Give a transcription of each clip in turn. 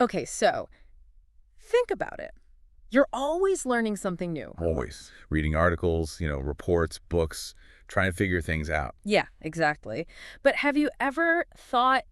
Okay, so think about it. You're always learning something new. Always. Reading articles, reports, books, trying to figure things out. Yeah, exactly. But have you ever thought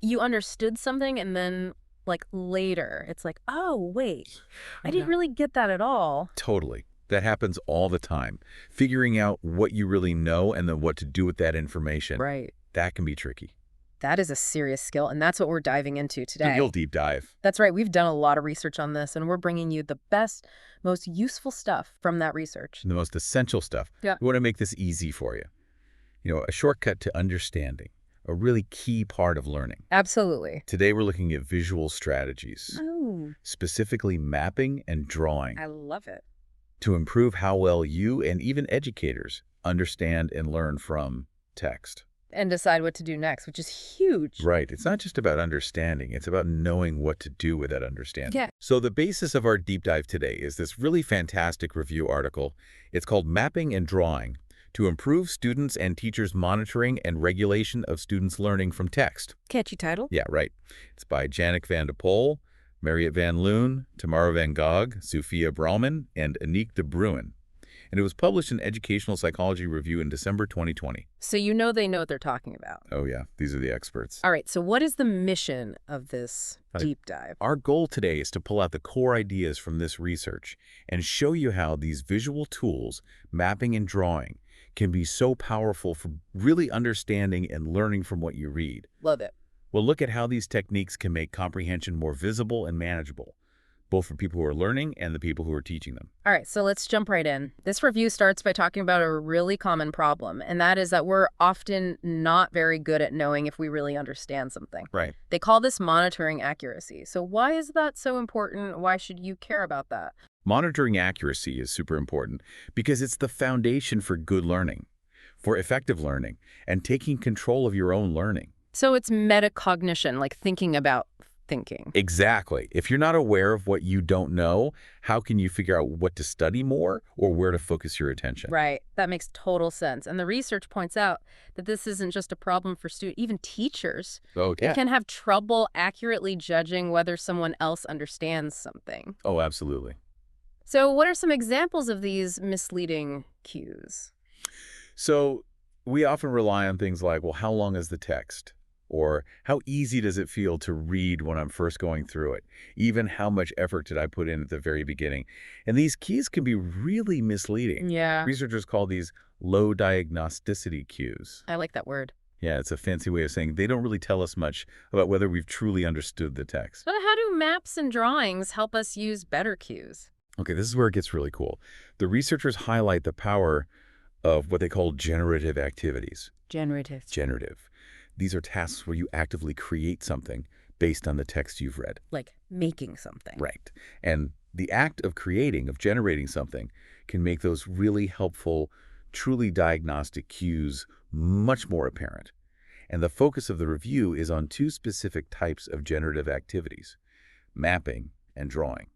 you understood something and then, like, later, it's like, oh, wait, I didn't really get that at all. Totally. That happens all the time. Figuring out what you really know and then what to do with that information, Right. that can be tricky. That is a serious skill, and that's what we're diving into So you'll today. deep dive. That's right. We've done a lot of research on this, and we're bringing you the best, most useful stuff from that research. The most essential stuff. Yeah. We want to make this easy for you. A shortcut to understanding, a really key part of learning. Absolutely. Today we're looking at visual strategies, Oh, specifically mapping and drawing, I love it. to improve how well you and even educators understand and learn from text. And decide what to do next, which is huge. Right. It's not just about understanding. It's about knowing what to do with that understanding. Yeah. So the basis of our deep dive today is this really fantastic review article. It's called Mapping and Drawing to Improve Students' and Teachers' Monitoring and Regulation of Students' Learning from Text. Catchy title. Yeah, right. It's by Janik van de Pol, Mariette van Loon, Tamara van Gogh, Sophia Brauman, and Aniek de Bruin. And it was published in Educational Psychology Review in December 2020. So they know what they're talking about. Oh yeah, these are the experts. All right, so what is the mission of this Right. deep dive? Our goal today is to pull out the core ideas from this research and show you how these visual tools, mapping and drawing, can be so powerful for really understanding and learning from what you read. Love it. We'll look at how these techniques can make comprehension more visible and manageable, both for people who are learning and the people who are teaching them. All right, so let's jump right in. This review starts by talking about a really common problem, and that is that we're often not very good at knowing if we really understand something. Right. They call this monitoring accuracy. So why is that so important? Why should you care about that? Monitoring accuracy is super important because it's the foundation for good learning, for effective learning, and taking control of your own learning. So it's metacognition, like thinking about thinking. Exactly. If you're not aware of what you don't know, how can you figure out what to study more or where to focus your attention? Right. That makes total sense. And the research points out that this isn't just a problem for students, even teachers Okay. can have trouble accurately judging whether someone else understands something. Oh, absolutely. So what are some examples of these misleading cues? So we often rely on things like, well, how long is the text? Or how easy does it feel to read when I'm first going through it? Even how much effort did I put in at the very beginning? And these keys can be really misleading. Yeah, Researchers call these low diagnosticity cues. I like that word. Yeah, it's a fancy way of saying they don't really tell us much about whether we've truly understood the text. But how do maps and drawings help us use better cues? Okay, this is where it gets really cool. The researchers highlight the power of what they call generative activities. Generative. Generative. These are tasks where you actively create something based on the text you've read. Like making something. Right. And the act of creating, of generating something, can make those really helpful, truly diagnostic cues much more apparent. And the focus of the review is on two specific types of generative activities, mapping and drawing.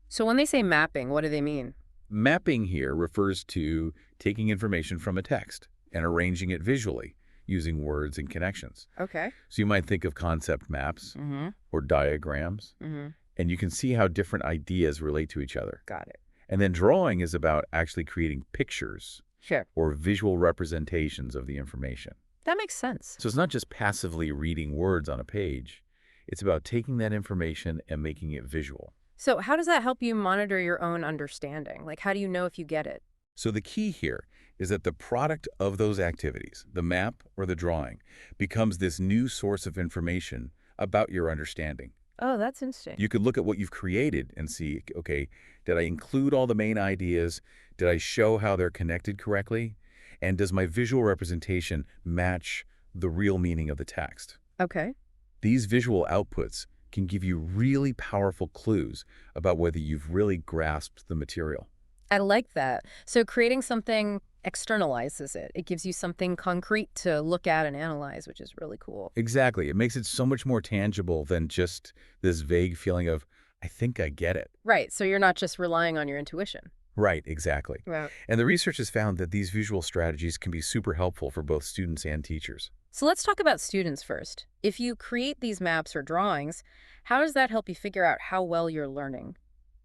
So when they say mapping, what do they mean? Mapping here refers to taking information from a text and arranging it visually using words and connections. Okay. So you might think of concept maps Mm-hmm. or diagrams, Mm-hmm. and you can see how different ideas relate to each other. Got it. And then drawing is about actually creating pictures Sure. or visual representations of the information. That makes sense. So it's not just passively reading words on a page. It's about taking that information and making it visual. So how does that help you monitor your own understanding? Like, how do you know if you get it? So the key here is that the product of those activities, the map or the drawing, becomes this new source of information about your understanding. Oh, that's interesting. You could look at what you've created and see, okay, did I include all the main ideas? Did I show how they're connected correctly? And does my visual representation match the real meaning of the text? Okay. These visual outputs can give you really powerful clues about whether you've really grasped the material. I like that. So creating something externalizes it. It gives you something concrete to look at and analyze, which is really cool. Exactly. It makes it so much more tangible than just this vague feeling of, I think I get it. Right. So you're not just relying on your intuition. Right, exactly. Right. And the research has found that these visual strategies can be super helpful for both students and teachers. So let's talk about students first. If you create these maps or drawings, How does that help you figure out how well you're learning?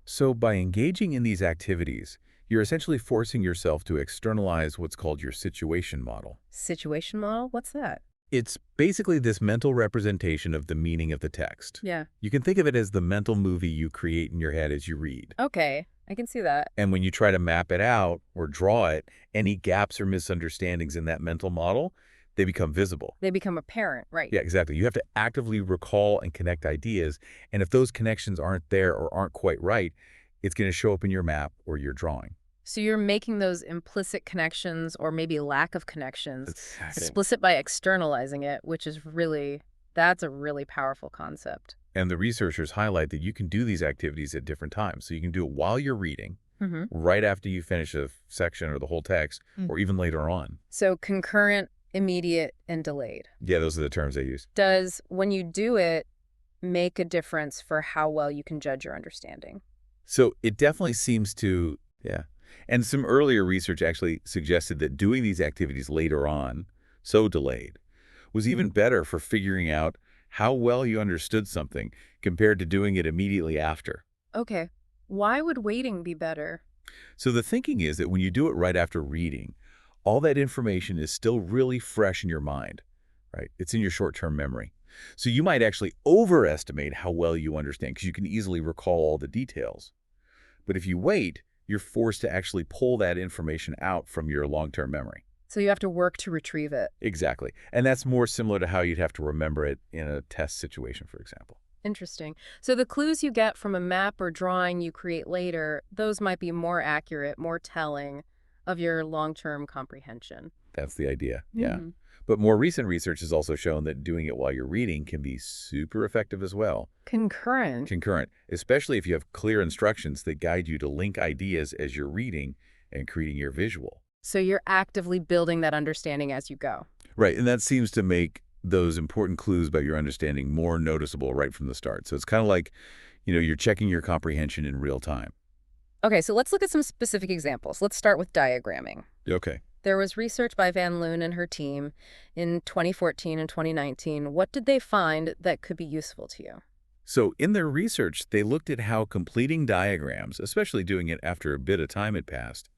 So by engaging in these activities, you're essentially forcing yourself to externalize what's called your situation model. Situation model? What's that? It's basically this mental representation of the meaning of the text. Yeah. You can think of it as the mental movie you create in your head as you read. Okay, I can see that. And when you try to map it out or draw it, any gaps or misunderstandings in that mental model, they become visible. They become apparent, right? Yeah, exactly. You have to actively recall and connect ideas, and if those connections aren't there or aren't quite right, it's going to show up in your map or your drawing. So you're making those implicit connections or maybe lack of connections Exactly. explicit by externalizing it, which is that's a really powerful concept. And the researchers highlight that you can do these activities at different times. So you can do it while you're reading, Hmm. right after you finish a section or the whole text, or even later on. So concurrent, immediate, and delayed. Yeah, those are the terms they use. Does, when you do it, make a difference for how well you can judge your understanding? So it definitely seems to, yeah. And some earlier research actually suggested that doing these activities later on, so delayed, was even better for figuring out how well you understood something compared to doing it immediately after. Okay. Why would waiting be better? So the thinking is that when you do it right after reading, all that information is still really fresh in your mind, right? It's in your short-term memory. So you might actually overestimate how well you understand because you can easily recall all the details. But if you wait, you're forced to actually pull that information out from your long-term memory. So you have to work to retrieve it. Exactly. And that's more similar to how you'd have to remember it in a test situation, for example. Interesting. So the clues you get from a map or drawing you create later, those might be more accurate, more telling of your long-term comprehension. That's the idea, yeah. Mhm. But more recent research has also shown that doing it while you're reading can be super effective as well. Concurrent. Concurrent, especially if you have clear instructions that guide you to link ideas as you're reading and creating your visual. So you're actively building that understanding as you go. Right, and that seems to make those important clues about your understanding more noticeable right from the start. So it's kind of like, you're checking your comprehension in real time. Okay, so let's look at some specific examples. Let's start with diagramming. Okay. There was research by Van Loon and her team in 2014 and 2019. What did they find that could be useful to you? So in their research, they looked at how completing diagrams, especially doing it after a bit of time had passed,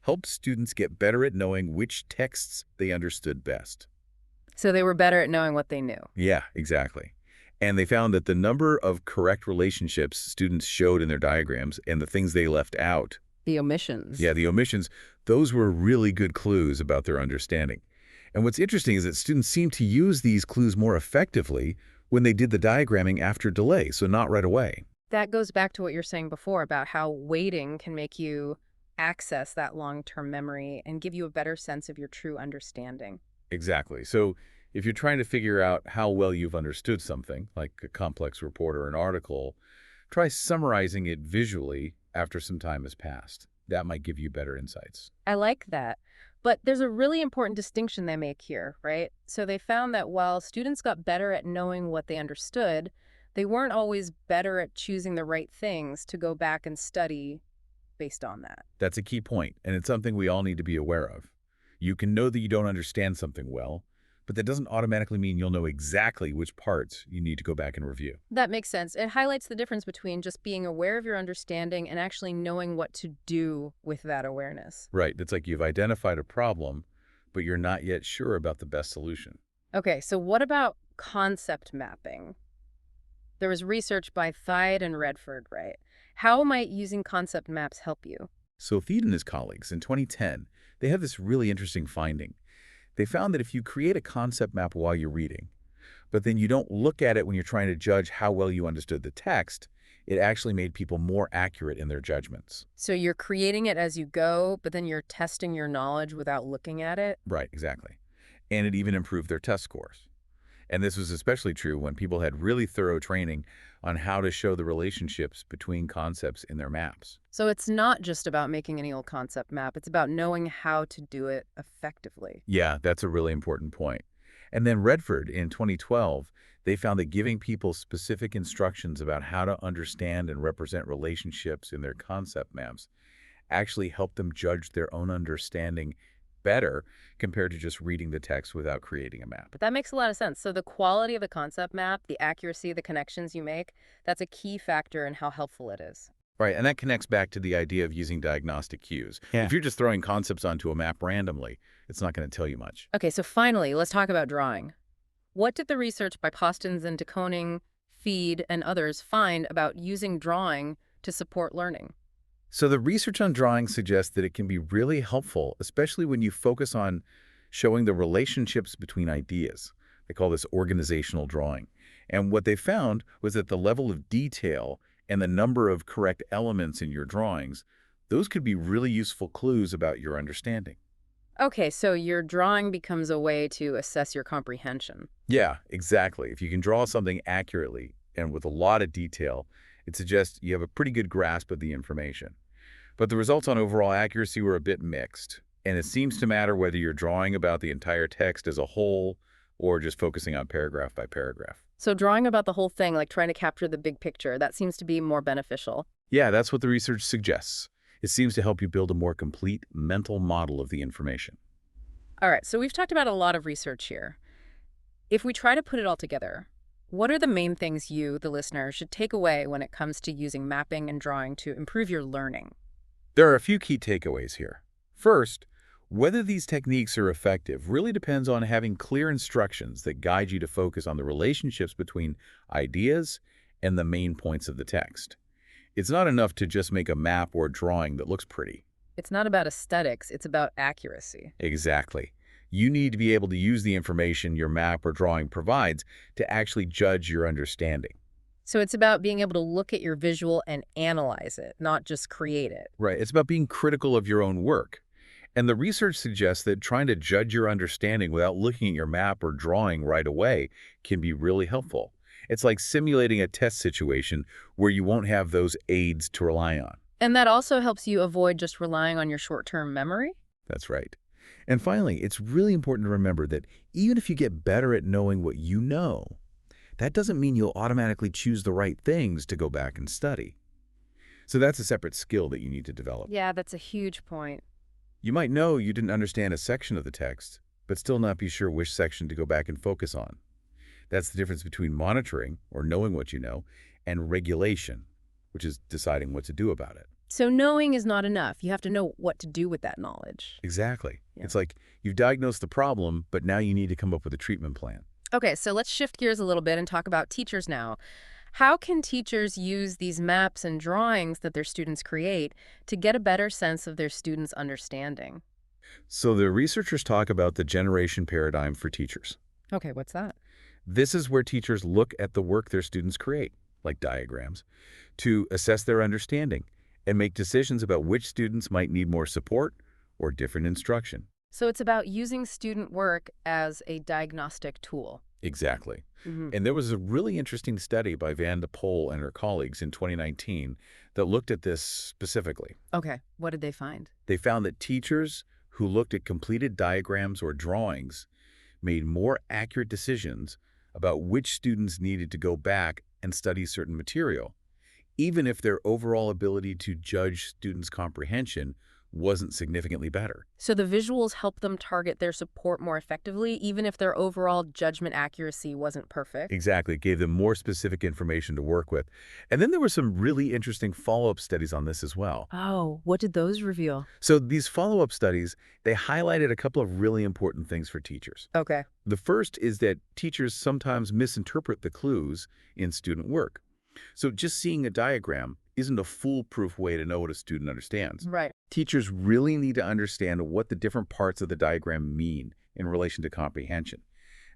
helped students get better at knowing which texts they understood best. So they were better at knowing what they knew. Yeah, exactly. And they found that the number of correct relationships students showed in their diagrams and the things they left out, The omissions. yeah, the omissions, those were really good clues about their understanding. And what's interesting is that students seem to use these clues more effectively when they did the diagramming after delay, so not right away. That goes back to what you're saying before about how waiting can make you access that long-term memory and give you a better sense of your true understanding. Exactly. So if you're trying to figure out how well you've understood something, like a complex report or an article, try summarizing it visually after some time has passed. That might give you better insights. I like that. But there's a really important distinction they make here, right? So they found that while students got better at knowing what they understood, they weren't always better at choosing the right things to go back and study based on that. That's a key point, and it's something we all need to be aware of. You can know that you don't understand something well, but that doesn't automatically mean you'll know exactly which parts you need to go back and review. That makes sense. It highlights the difference between just being aware of your understanding and actually knowing what to do with that awareness. Right. It's like you've identified a problem, but you're not yet sure about the best solution. Okay, so what about concept mapping? There was research by Thide and Redford, right? How might using concept maps help you? So Thede and his colleagues in 2010, they have this really interesting finding. They found that if you create a concept map while you're reading, but then you don't look at it when you're trying to judge how well you understood the text, it actually made people more accurate in their judgments. So you're creating it as you go, but then you're testing your knowledge without looking at it? Right, exactly. And it even improved their test scores. And this was especially true when people had really thorough training on how to show the relationships between concepts in their maps. So it's not just about making any old concept map. It's about knowing how to do it effectively. Yeah, that's a really important point. And then Redford in 2012, they found that giving people specific instructions about how to understand and represent relationships in their concept maps actually helped them judge their own understanding better compared to just reading the text without creating a map. But that makes a lot of sense. So the quality of the concept map, the accuracy, the connections you make, that's a key factor in how helpful it is. Right, and that connects back to the idea of using diagnostic cues. Yeah. If you're just throwing concepts onto a map randomly, it's not going to tell you much. Okay, so finally, let's talk about drawing. What did the research by Postins and de Koning, Feed, and others find about using drawing to support learning? So the research on drawing suggests that it can be really helpful, especially when you focus on showing the relationships between ideas. They call this organizational drawing. And what they found was that the level of detail and the number of correct elements in your drawings, those could be really useful clues about your understanding. Okay, so your drawing becomes a way to assess your comprehension. Yeah, exactly. If you can draw something accurately and with a lot of detail, it suggests you have a pretty good grasp of the information. But the results on overall accuracy were a bit mixed, and it seems to matter whether you're drawing about the entire text as a whole or just focusing on paragraph by paragraph. So drawing about the whole thing, like trying to capture the big picture, that seems to be more beneficial. Yeah, that's what the research suggests. It seems to help you build a more complete mental model of the information. All right, so we've talked about a lot of research here. If we try to put it all together, what are the main things you, the listener, should take away when it comes to using mapping and drawing to improve your learning? There are a few key takeaways here. First, whether these techniques are effective really depends on having clear instructions that guide you to focus on the relationships between ideas and the main points of the text. It's not enough to just make a map or drawing that looks pretty. It's not about aesthetics, it's about accuracy. Exactly. You need to be able to use the information your map or drawing provides to actually judge your understanding. So it's about being able to look at your visual and analyze it, not just create it. Right. It's about being critical of your own work. And the research suggests that trying to judge your understanding without looking at your map or drawing right away can be really helpful. It's like simulating a test situation where you won't have those aids to rely on. And that also helps you avoid just relying on your short-term memory? That's right. And finally, it's really important to remember that even if you get better at knowing what you know, that doesn't mean you'll automatically choose the right things to go back and study. So that's a separate skill that you need to develop. Yeah, that's a huge point. You might know you didn't understand a section of the text, but still not be sure which section to go back and focus on. That's the difference between monitoring, or knowing what you know, and regulation, which is deciding what to do about it. So knowing is not enough. You have to know what to do with that knowledge. Exactly. Yeah. It's like you've diagnosed the problem, but now you need to come up with a treatment plan. Okay, so let's shift gears a little bit and talk about teachers now. How can teachers use these maps and drawings that their students create to get a better sense of their students' understanding? So the researchers talk about the generation paradigm for teachers. Okay, what's that? This is where teachers look at the work their students create, like diagrams, to assess their understanding and make decisions about which students might need more support or different instruction. So it's about using student work as a diagnostic tool. Exactly. Mm-hmm. And there was a really interesting study by Van de Poel and her colleagues in 2019 that looked at this specifically. Okay, what did they find? They found that teachers who looked at completed diagrams or drawings made more accurate decisions about which students needed to go back and study certain material, even if their overall ability to judge students' comprehension wasn't significantly better. So the visuals help them target their support more effectively, even if their overall judgment accuracy wasn't perfect. Exactly. It gave them more specific information to work with. And then there were some really interesting follow-up studies on this as well. Oh, what did those reveal? So these follow-up studies, they highlighted a couple of really important things for teachers. Okay. The first is that teachers sometimes misinterpret the clues in student work. So just seeing a diagram isn't a foolproof way to know what a student understands. Right. Teachers really need to understand what the different parts of the diagram mean in relation to comprehension.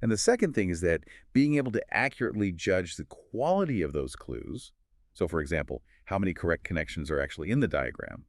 And the second thing is that being able to accurately judge the quality of those clues, so for example, how many correct connections are actually in the diagram,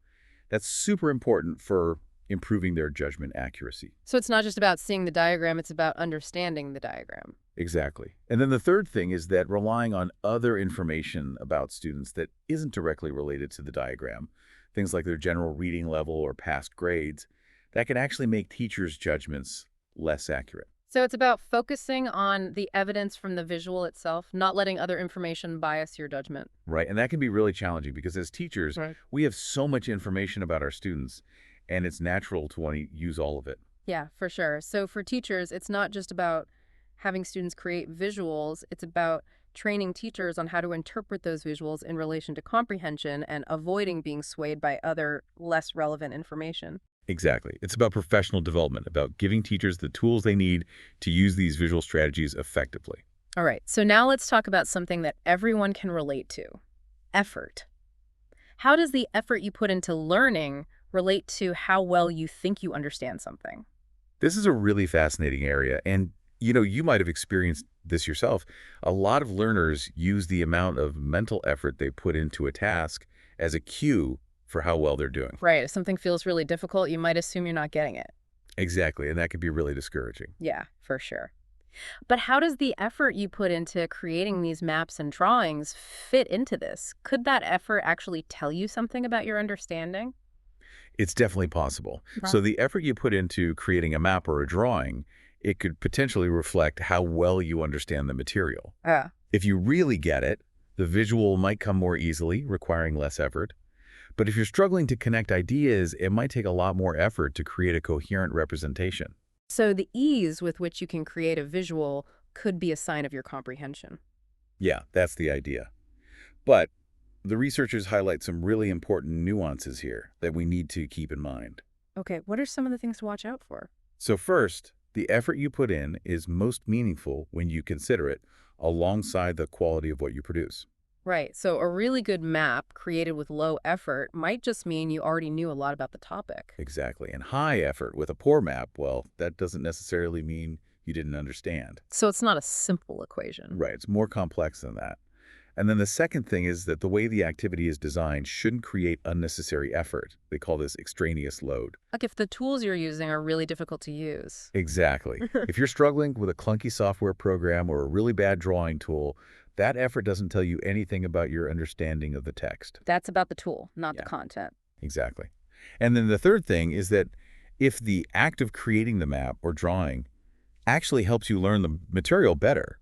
that's super important for improving their judgment accuracy. So it's not just about seeing the diagram, it's about understanding the diagram. Exactly. And then the third thing is that relying on other information about students that isn't directly related to the diagram, things like their general reading level or past grades, that can actually make teachers' judgments less accurate. So it's about focusing on the evidence from the visual itself, not letting other information bias your judgment. Right. And that can be really challenging because as teachers, Right. we have so much information about our students, and it's natural to want to use all of it. Yeah, for sure. So for teachers, it's not just about having students create visuals, it's about training teachers on how to interpret those visuals in relation to comprehension and avoiding being swayed by other less relevant information. Exactly. It's about professional development, about giving teachers the tools they need to use these visual strategies effectively. All right, so now let's talk about something that everyone can relate to: effort. How does the effort you put into learning relate to how well you think you understand something? This is a really fascinating area, and you might have experienced this yourself. A lot of learners use the amount of mental effort they put into a task as a cue for how well they're doing. Right, if something feels really difficult, you might assume you're not getting it. Exactly, and that can be really discouraging. Yeah, for sure. But how does the effort you put into creating these maps and drawings fit into this? Could that effort actually tell you something about your understanding? It's definitely possible. Right. So the effort you put into creating a map or a drawing, it could potentially reflect how well you understand the material. Yeah. If you really get it, the visual might come more easily, requiring less effort. But if you're struggling to connect ideas, it might take a lot more effort to create a coherent representation. So the ease with which you can create a visual could be a sign of your comprehension. Yeah, that's the idea. But the researchers highlight some really important nuances here that we need to keep in mind. Okay, what are some of the things to watch out for? So first, the effort you put in is most meaningful when you consider it alongside the quality of what you produce. Right, so a really good map created with low effort might just mean you already knew a lot about the topic. Exactly. And high effort with a poor map, well, that doesn't necessarily mean you didn't understand. So it's not a simple equation. Right. It's more complex than that. And then the second thing is that the way the activity is designed shouldn't create unnecessary effort. They call this extraneous load. Like if the tools you're using are really difficult to use. Exactly. If you're struggling with a clunky software program or a really bad drawing tool, that effort doesn't tell you anything about your understanding of the text. That's about the tool, not the Yeah, content. exactly. And then the third thing is that if the act of creating the map or drawing actually helps you learn the material better,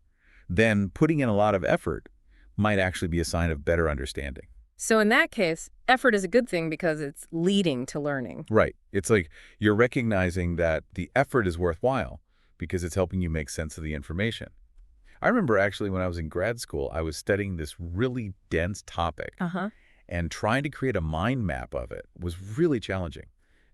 then putting in a lot of effort might actually be a sign of better understanding. So in that case, effort is a good thing because it's leading to learning. Right. It's like you're recognizing that the effort is worthwhile because it's helping you make sense of the information. I remember actually when I was in grad school, I was studying this really dense topic, Uh-huh. and trying to create a mind map of it was really challenging.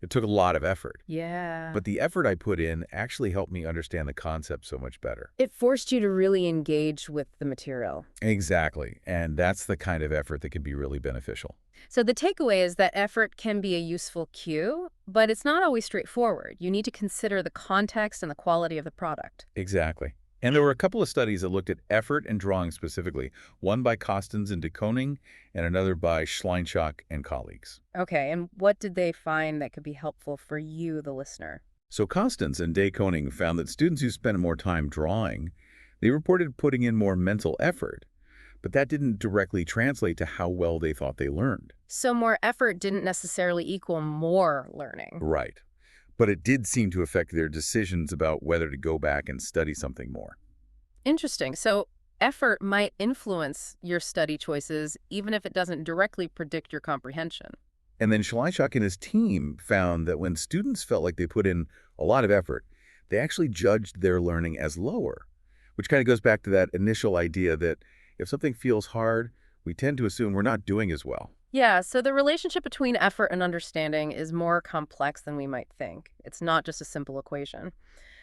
It took a lot of effort, Yeah. but the effort I put in actually helped me understand the concept so much better. It forced you to really engage with the material. Exactly, and that's the kind of effort that can be really beneficial. So the takeaway is that effort can be a useful cue, but it's not always straightforward. You need to consider the context and the quality of the product. Exactly. And there were a couple of studies that looked at effort and drawing specifically, one by Costens and de Koning and another by Schleinschach and colleagues. Okay, and what did they find that could be helpful for you, the listener? So Costens and de Koning found that students who spent more time drawing, they reported putting in more mental effort, but that didn't directly translate to how well they thought they learned. So more effort didn't necessarily equal more learning. Right. But it did seem to affect their decisions about whether to go back and study something more. Interesting. So effort might influence your study choices even if it doesn't directly predict your comprehension. And then Schleinschach and his team found that when students felt like they put in a lot of effort, they actually judged their learning as lower, which kind of goes back to that initial idea that if something feels hard, we tend to assume we're not doing as well. Yeah, so the relationship between effort and understanding is more complex than we might think. It's not just a simple equation.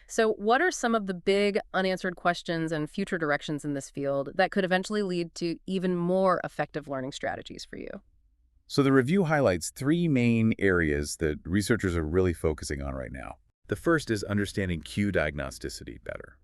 So what are some of the big unanswered questions and future directions in this field that could eventually lead to even more effective learning strategies for you? So the review highlights three main areas that researchers are really focusing on right now. The first is understanding cue diagnosticity better.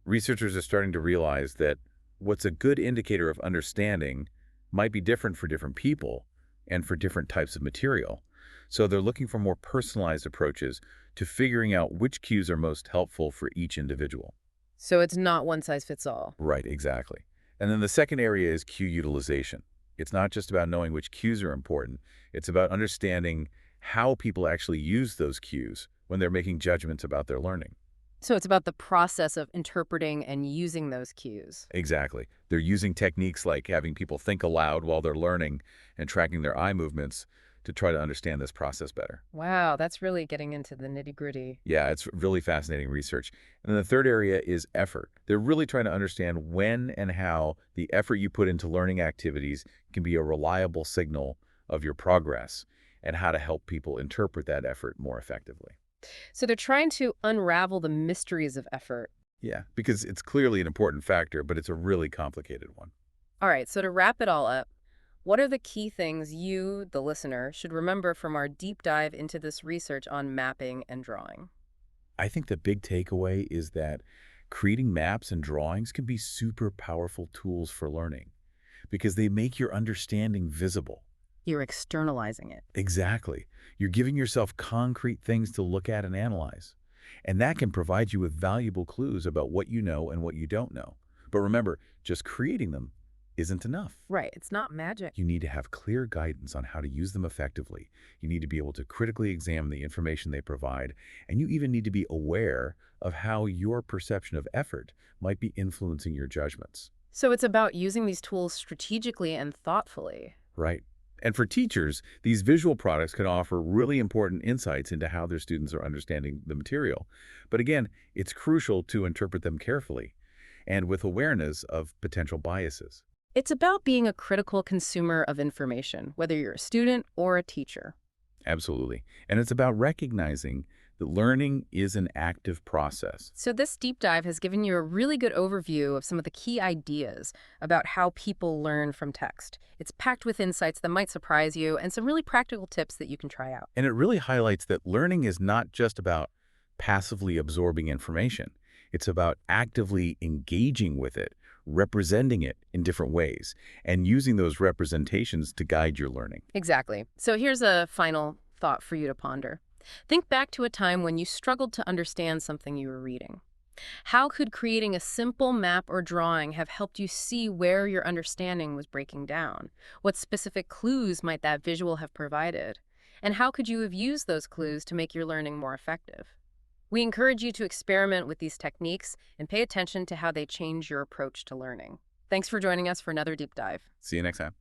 Researchers are starting to realize that what's a good indicator of understanding might be different for different people and for different types of material. So they're looking for more personalized approaches to figuring out which cues are most helpful for each individual. So it's not one size fits all. Right, exactly. And then the second area is cue utilization. It's not just about knowing which cues are important. It's about understanding how people actually use those cues when they're making judgments about their learning. So it's about the process of interpreting and using those cues. Exactly. They're using techniques like having people think aloud while they're learning and tracking their eye movements to try to understand this process better. Wow, that's really getting into the nitty-gritty. Yeah, it's really fascinating research. And then the third area is effort. They're really trying to understand when and how the effort you put into learning activities can be a reliable signal of your progress and how to help people interpret that effort more effectively. So they're trying to unravel the mysteries of effort. Yeah, because it's clearly an important factor, but it's a really complicated one. All right, so to wrap it all up, what are the key things you, the listener, should remember from our deep dive into this research on mapping and drawing? I think the big takeaway is that creating maps and drawings can be super powerful tools for learning because they make your understanding visible. You're externalizing it. Exactly. You're giving yourself concrete things to look at and analyze. And that can provide you with valuable clues about what you know and what you don't know. But remember, just creating them isn't enough. Right, it's not magic. You need to have clear guidance on how to use them effectively. You need to be able to critically examine the information they provide, and you even need to be aware of how your perception of effort might be influencing your judgments. So it's about using these tools strategically and thoughtfully. Right. And for teachers, these visual products can offer really important insights into how their students are understanding the material. But again, it's crucial to interpret them carefully and with awareness of potential biases. It's about being a critical consumer of information, whether you're a student or a teacher. Absolutely. And it's about recognizing that learning is an active process. So this deep dive has given you a really good overview of some of the key ideas about how people learn from text. It's packed with insights that might surprise you and some really practical tips that you can try out. And it really highlights that learning is not just about passively absorbing information. It's about actively engaging with it, representing it in different ways, and using those representations to guide your learning. Exactly. So here's a final thought for you to ponder. Think back to a time when you struggled to understand something you were reading. How could creating a simple map or drawing have helped you see where your understanding was breaking down? What specific clues might that visual have provided? And how could you have used those clues to make your learning more effective? We encourage you to experiment with these techniques and pay attention to how they change your approach to learning. Thanks for joining us for another deep dive. See you next time.